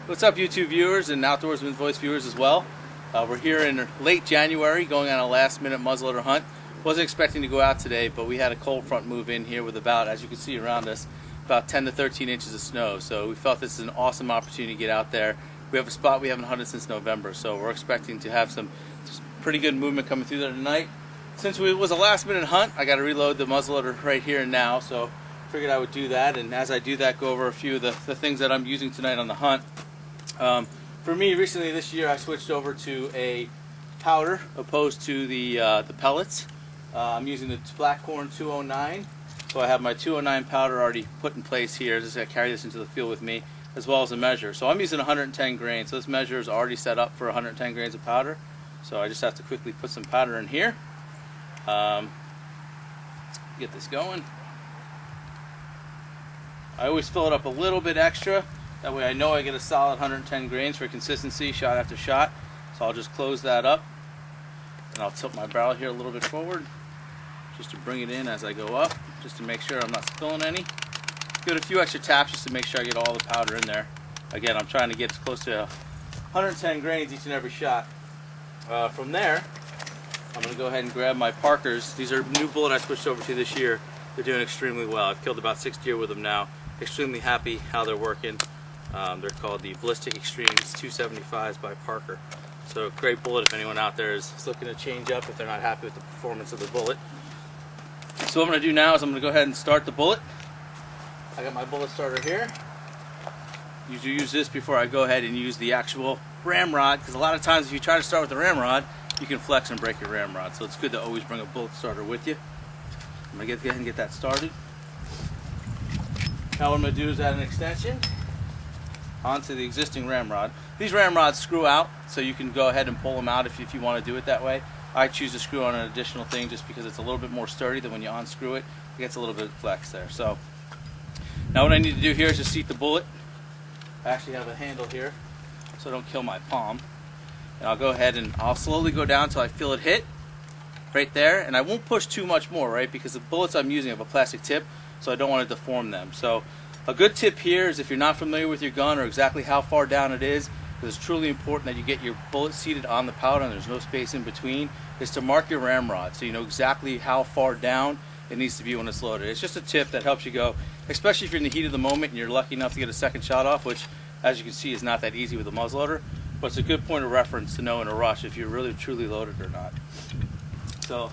What's up, YouTube viewers and Outdoorsman Voice viewers as well? We're here in late January going on a last-minute muzzleloader hunt. Wasn't expecting to go out today, but we had a cold front move in here with about, as you can see around us, about 10 to 13 inches of snow. So we felt this is an awesome opportunity to get out there. We have a spot we haven't hunted since November, so we're expecting to have some pretty good movement coming through there tonight. Since it was a last-minute hunt, I got to reload the muzzleloader right here and now, so figured I would do that. And as I do that, go over a few of the things that I'm using tonight on the hunt. For me, recently this year, I switched over to a powder opposed to the pellets. I'm using the Blackhorn 209, so I have my 209 powder already put in place here. Just gotta carry this into the field with me, as well as a measure. So I'm using 110 grains. So this measure is already set up for 110 grains of powder. So I just have to quickly put some powder in here. Get this going. I always fill it up a little bit extra. That way I know I get a solid 110 grains for consistency, shot after shot. So I'll just close that up. And I'll tilt my barrel here a little bit forward, just to bring it in as I go up, just to make sure I'm not spilling any. Give it a few extra taps just to make sure I get all the powder in there. Again, I'm trying to get as close to 110 grains each and every shot. From there, I'm going to go ahead and grab my Parkers. These are new bullet I switched over to this year. They're doing extremely well. I've killed about 6 deer with them now. Extremely happy how they're working. They're called the Ballistic Extremes 275s by Parker. So great bullet if anyone out there is looking to change up if they're not happy with the performance of the bullet. So what I'm going to do now is I'm going to go ahead and start the bullet. I got my bullet starter here. Usually use this before I go ahead and use the actual ramrod, because a lot of times if you try to start with the ramrod, you can flex and break your ramrod. So it's good to always bring a bullet starter with you. I'm going to go ahead and get that started. Now what I'm going to do is add an extension onto the existing ramrod. These ramrods screw out, so you can go ahead and pull them out if you want to do it that way. I choose to screw on an additional thing just because it's a little bit more sturdy than when you unscrew it. It gets a little bit of flex there. So now what I need to do here is just seat the bullet. I actually have a handle here so I don't kill my palm. And I'll go ahead and I'll slowly go down until I feel it hit right there, and I won't push too much more, right, because the bullets I'm using have a plastic tip, so I don't want to deform them. So a good tip here is if you're not familiar with your gun or exactly how far down it is, because it's truly important that you get your bullet seated on the powder and there's no space in between, is to mark your ramrod so you know exactly how far down it needs to be when it's loaded. It's just a tip that helps you go, especially if you're in the heat of the moment and you're lucky enough to get a second shot off, which as you can see is not that easy with a muzzleloader, but it's a good point of reference to know in a rush if you're really truly loaded or not. So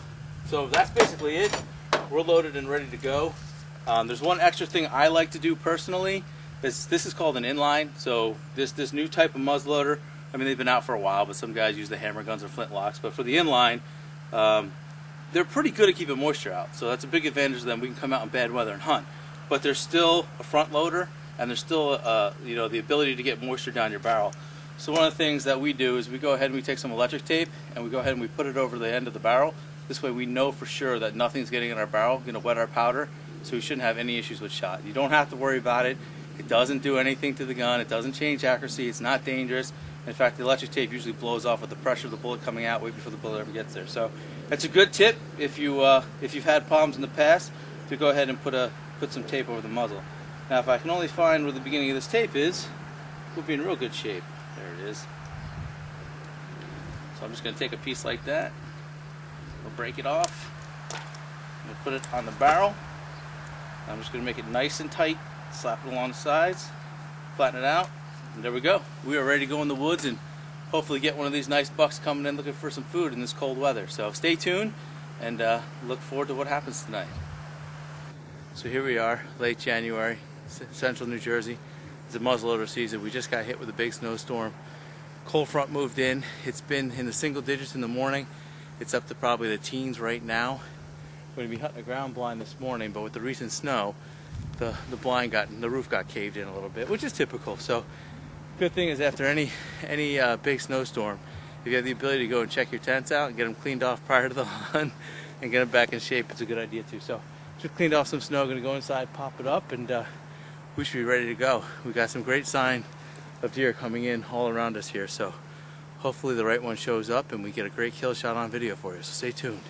that's basically it. We're loaded and ready to go. There's one extra thing I like to do personally. This is called an inline. So this new type of muzzleloader, I mean they've been out for a while, but some guys use the hammer guns or flintlocks. But for the inline, they're pretty good at keeping moisture out. So that's a big advantage of them. We can come out in bad weather and hunt. But there's still a front loader, and there's still the ability to get moisture down your barrel. So one of the things that we do is we go ahead and we take some electric tape and we go ahead and we put it over the end of the barrel. This way we know for sure that nothing's getting in our barrel, going to wet our powder, so we shouldn't have any issues with shot. You don't have to worry about it. It doesn't do anything to the gun. It doesn't change accuracy. It's not dangerous. In fact, the electric tape usually blows off with the pressure of the bullet coming out way before the bullet ever gets there. So that's a good tip if you've had problems in the past, to go ahead and put some tape over the muzzle. Now if I can only find where the beginning of this tape is, we'll be in real good shape. There it is. So I'm just going to take a piece like that. We'll break it off. We'll put it on the barrel. I'm just going to make it nice and tight. Slap it along the sides. Flatten it out. And there we go. We are ready to go in the woods and hopefully get one of these nice bucks coming in looking for some food in this cold weather. So stay tuned and look forward to what happens tonight. So here we are, late January, central New Jersey. It's a muzzleloader season. We just got hit with a big snowstorm. Cold front moved in. It's been in the single digits in the morning. It's up to probably the teens right now. We're going to be hunting a ground blind this morning, but with the recent snow, the roof got caved in a little bit, which is typical. So good thing is after any big snowstorm, if you have the ability to go and check your tents out and get them cleaned off prior to the hunt and get them back in shape, it's a good idea too. So just cleaned off some snow, going to go inside, pop it up, and we should be ready to go. We got some great sign of deer coming in all around us here, so hopefully the right one shows up and we get a great kill shot on video for you. So stay tuned.